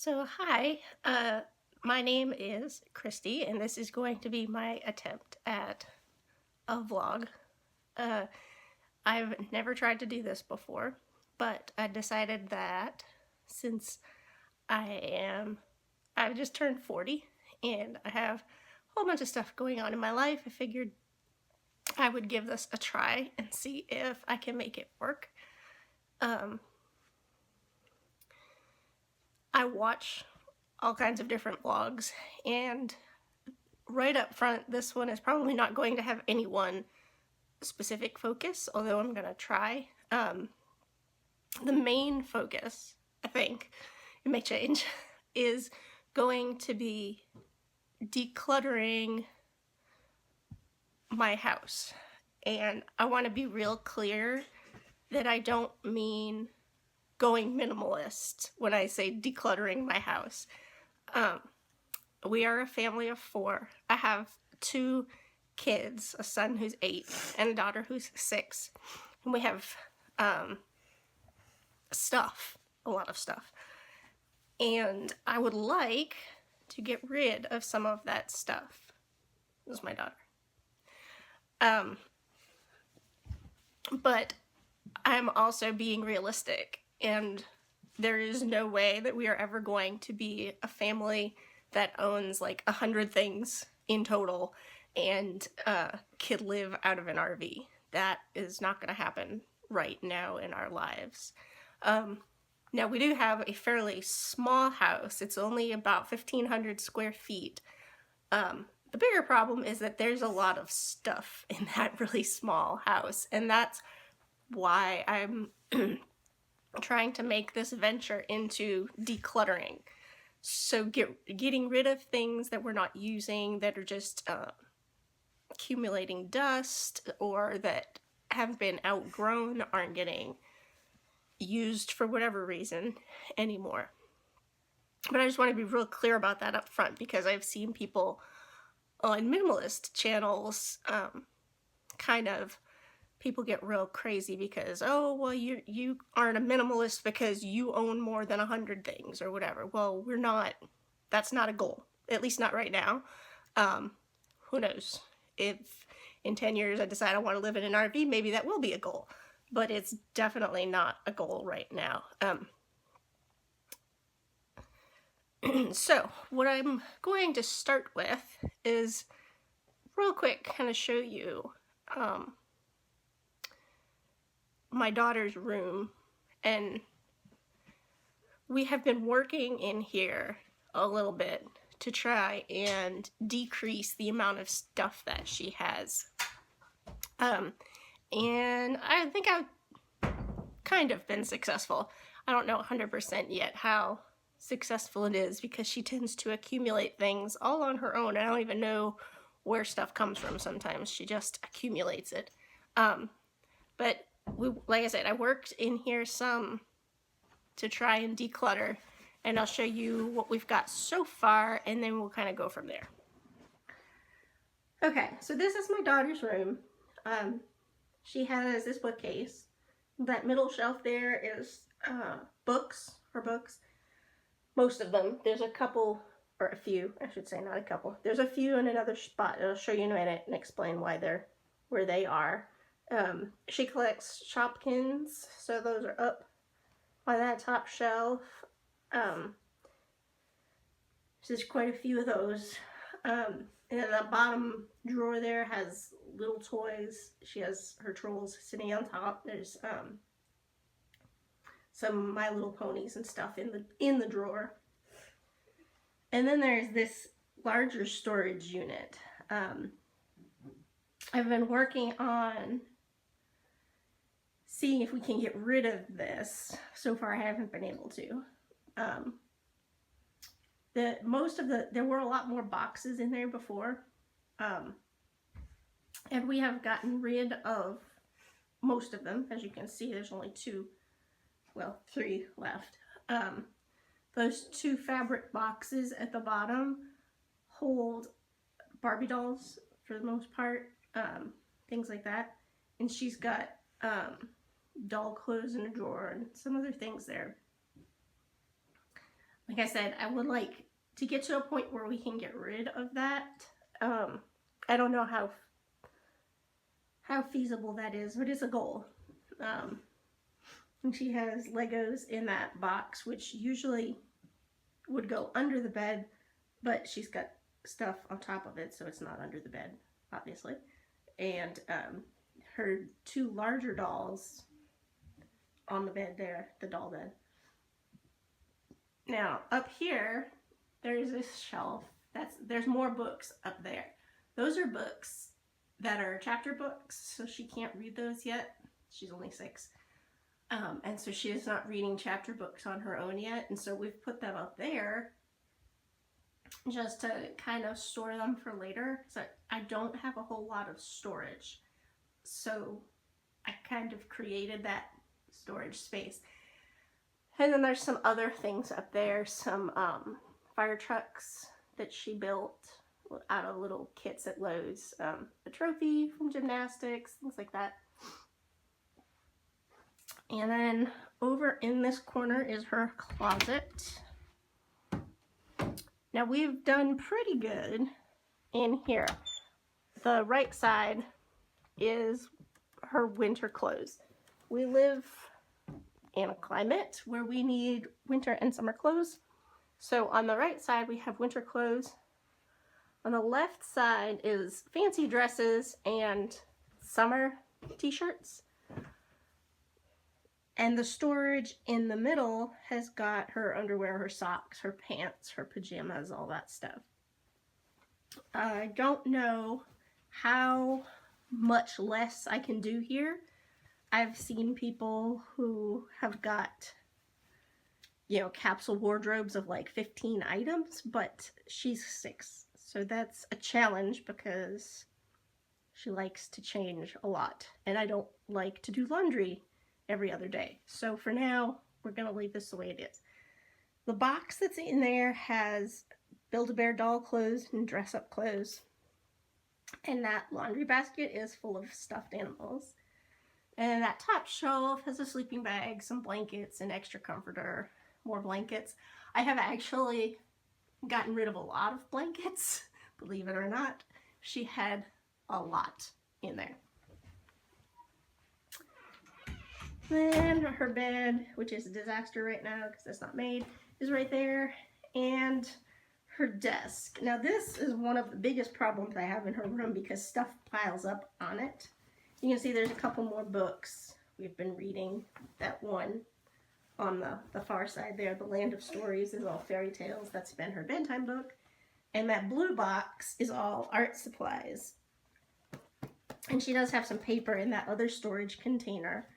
So, hi, my name is Christy, and this is going to be my attempt at a vlog. Uh, I've never tried to do this before, but I decided that since I've just turned 40 and I have a whole bunch of stuff going on in my life, I figured I would give this a try and see if I can make it work. Um, I watch all kinds of different vlogs, and right up front, this one is probably not going to have any one specific focus, although I'm going to try. The main focus, I think, it may change, is going to be decluttering my house. And I want to be real clear that I don't mean going minimalist when I say decluttering my house. We are a family of 4. I have 2 kids, a son who's 8 and a daughter who's 6. And we have stuff, a lot of stuff. And I would like to get rid of some of that stuff. This is my daughter. But I'm also being realistic, and there is no way that we are ever going to be a family that owns like 100 things in total and could live out of an RV. That is not going to happen right now in our lives. Now, we do have a fairly small house. It's only about 1,500 square feet. The bigger problem is that there's a lot of stuff in that really small house, and that's why I'm trying to make this venture into decluttering. So getting rid of things that we're not using, that are just accumulating dust, or that have been outgrown, aren't getting used for whatever reason anymore. But I just want to be real clear about that up front, because I've seen people on minimalist channels people get real crazy because, oh, well, you aren't a minimalist because you own more than 100 things or whatever. Well, we're not. That's not a goal, at least not right now. Who knows? If in 10 years I decide I want to live in an RV, maybe that will be a goal, but it's definitely not a goal right now. So what I'm going to start with is real quick kind of show you my daughter's room, and we have been working in here a little bit to try and decrease the amount of stuff that she has. And I think I've kind of been successful. I don't know 100% yet how successful it is, because she tends to accumulate things all on her own. I don't even know where stuff comes from sometimes. She just accumulates it. But like I said, I worked in here some to try and declutter, and I'll show you what we've got so far, and then we'll kind of go from there. Okay, so this is my daughter's room. She has this bookcase. That middle shelf there is books. Most of them. There's a couple, or a few, I should say, not a couple. There's a few in another spot. I'll show you in a minute and explain why they're where they are. She collects Shopkins, so those are up on that top shelf. There's quite a few of those. And the bottom drawer there has little toys. She has her trolls sitting on top. There's some My Little Ponies and stuff in the drawer. And then there's this larger storage unit. I've been working on seeing if we can get rid of this. So far I haven't been able to. There were a lot more boxes in there before. And we have gotten rid of most of them. As you can see, there's only 3 left. Those 2 fabric boxes at the bottom hold Barbie dolls for the most part, things like that. And she's got doll clothes in a drawer and some other things there. like I said, I would like to get to a point where we can get rid of that. I don't know how feasible that is, but it's a goal. And she has Legos in that box, which usually would go under the bed, but she's got stuff on top of it, so it's not under the bed, obviously. And her two larger dolls on the bed there, the doll bed. Now, up here, there's this shelf. There's more books up there. Those are books that are chapter books, so she can't read those yet. She's only 6. And so she is not reading chapter books on her own yet, and so we've put them up there just to kind of store them for later, because I don't have a whole lot of storage. So I kind of created that storage space. And then there's some other things up there, some fire trucks that she built out of little kits at Lowe's, a trophy from gymnastics, things like that. And then over in this corner is her closet. Now we've done pretty good in here. The right side is her winter clothes. We live in a climate where we need winter and summer clothes. So on the right side we have winter clothes. On the left side is fancy dresses and summer t-shirts. And the storage in the middle has got her underwear, her socks, her pants, her pajamas, all that stuff. I don't know how much less I can do here. I've seen people who have got, you know, capsule wardrobes of like 15 items, but she's 6. So that's a challenge because she likes to change a lot. And I don't like to do laundry every other day. So for now, we're going to leave this the way it is. The box that's in there has Build-A-Bear doll clothes and dress-up clothes. And that laundry basket is full of stuffed animals. And that top shelf has a sleeping bag, some blankets, an extra comforter, more blankets. I have actually gotten rid of a lot of blankets, believe it or not. She had a lot in there. Then her bed, which is a disaster right now because it's not made, is right there. And her desk. Now this is one of the biggest problems I have in her room because stuff piles up on it. You can see there's a couple more books we've been reading. That one on the far side there, The Land of Stories, is all fairy tales. That's been her bedtime book. And that blue box is all art supplies. And she does have some paper in that other storage container.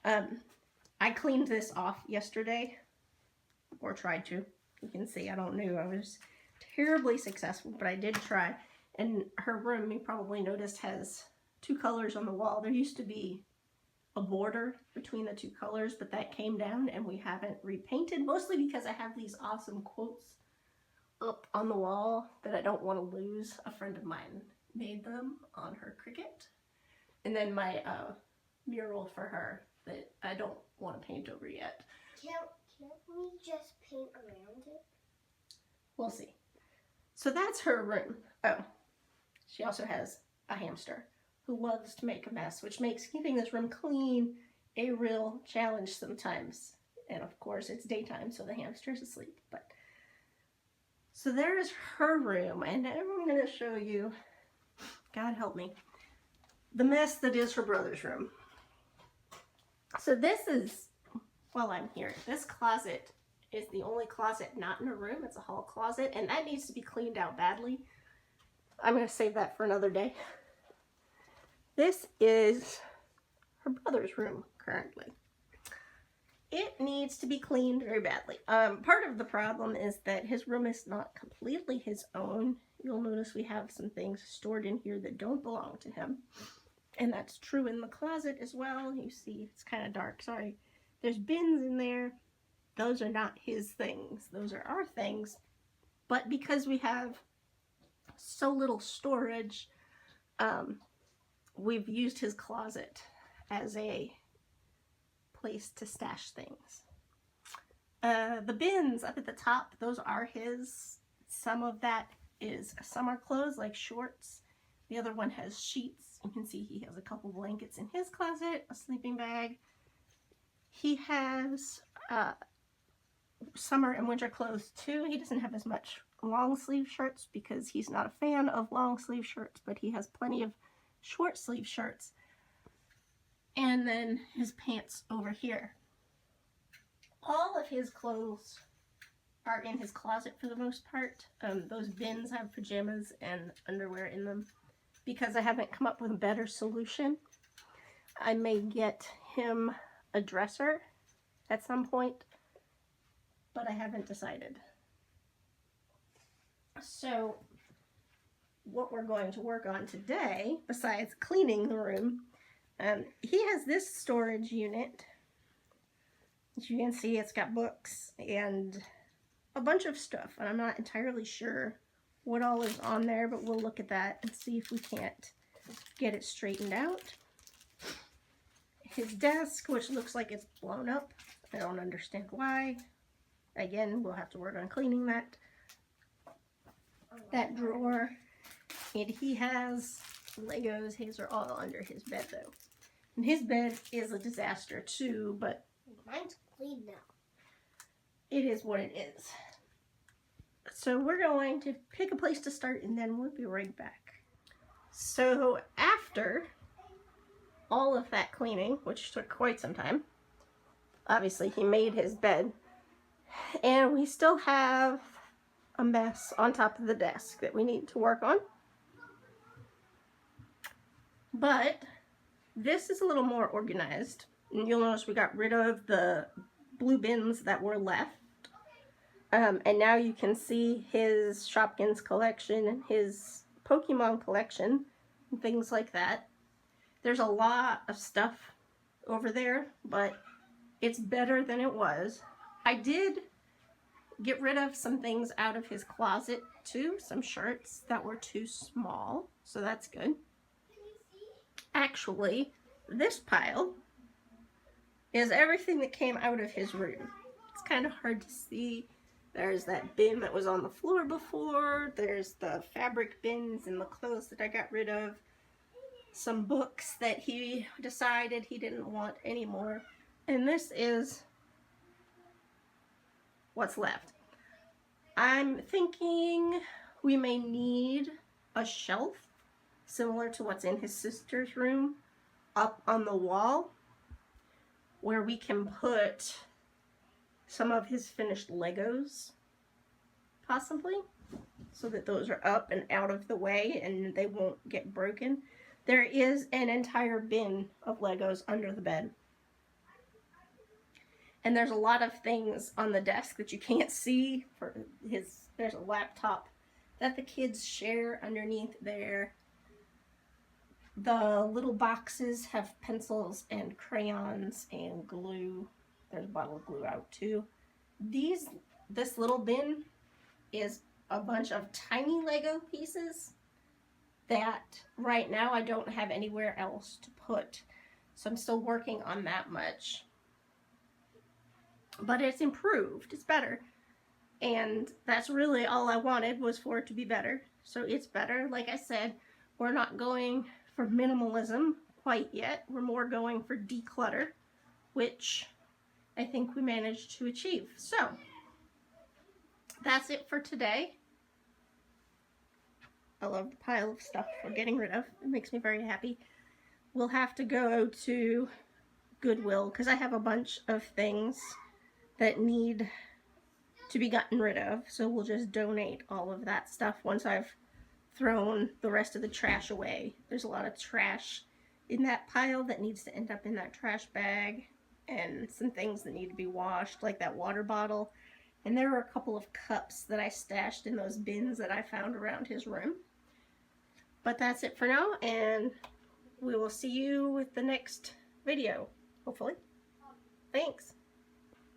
I cleaned this off yesterday, or tried to. You can see I don't know. I was terribly successful, but I did try. And her room, you probably noticed, has 2 colors on the wall. There used to be a border between the 2 colors, but that came down and we haven't repainted, mostly because I have these awesome quotes up on the wall that I don't want to lose. A friend of mine made them on her Cricut. And then my mural for her that I don't want to paint over yet. Can't we just paint around it? We'll see. So that's her room. Oh, she also has a hamster who loves to make a mess, which makes keeping this room clean a real challenge sometimes. And of course it's daytime, so the hamster's asleep. But so there's her room, and now I'm going to show you, God help me, the mess that is her brother's room. So this is, while I'm here, this closet is the only closet not in her room. It's a hall closet, and that needs to be cleaned out badly. I'm going to save that for another day. This is her brother's room currently. It needs to be cleaned very badly. Part of the problem is that his room is not completely his own. You'll notice we have some things stored in here that don't belong to him. And that's true in the closet as well. You see, it's kind of dark, sorry. There's bins in there. Those are not his things. Those are our things. But because we have so little storage, we've used his closet as a place to stash things. The bins up at the top, those are his. Some of that is summer clothes like shorts. The other one has sheets. You can see he has a couple blankets in his closet, a sleeping bag. He has summer and winter clothes too. He doesn't have as much long sleeve shirts because he's not a fan of long sleeve shirts, but he has plenty of short sleeve shirts. And then his pants over here. All of his clothes are in his closet for the most part. Those bins have pajamas and underwear in them. Because I haven't come up with a better solution, I may get him a dresser at some point, but I haven't decided. So what we're going to work on today, besides cleaning the room, he has this storage unit. As you can see, it's got books and a bunch of stuff, and I'm not entirely sure what all is on there, but we'll look at that and see if we can't get it straightened out. His desk, which looks like it's blown up. I don't understand why. Again, we'll have to work on cleaning that drawer. And he has Legos. His are all under his bed though. And his bed is a disaster too, but mine's clean now. It is what it is. So we're going to pick a place to start and then we'll be right back. So after all of that cleaning, which took quite some time, obviously he made his bed, and we still have a mess on top of the desk that we need to work on. But this is a little more organized, and you'll notice we got rid of the blue bins that were left. And now you can see his Shopkins collection and his Pokemon collection and things like that. There's a lot of stuff over there, but it's better than it was. I did get rid of some things out of his closet too, some shirts that were too small, so that's good. Actually, this pile is everything that came out of his room. It's kind of hard to see. There's that bin that was on the floor before. There's the fabric bins and the clothes that I got rid of. Some books that he decided he didn't want anymore. And this is what's left. I'm thinking we may need a shelf similar to what's in his sister's room up on the wall where we can put some of his finished Legos, possibly, so that those are up and out of the way and they won't get broken. There is an entire bin of Legos under the bed. And there's a lot of things on the desk that you can't see. There's a laptop that the kids share underneath there. The little boxes have pencils and crayons and glue. There's a bottle of glue out too. This little bin is a bunch of tiny Lego pieces that right now I don't have anywhere else to put. So I'm still working on that much. But it's improved. It's better. And that's really all I wanted, was for it to be better. So it's better. Like I said, we're not going for minimalism quite yet. We're more going for declutter, which I think we managed to achieve. So that's it for today. I love the pile of stuff we're getting rid of. It makes me very happy. We'll have to go to Goodwill because I have a bunch of things that need to be gotten rid of. So we'll just donate all of that stuff once I've thrown the rest of the trash away. There's a lot of trash in that pile that needs to end up in that trash bag, and some things that need to be washed, like that water bottle. And there are a couple of cups that I stashed in those bins that I found around his room. But that's it for now, and we will see you with the next video, hopefully. Thanks.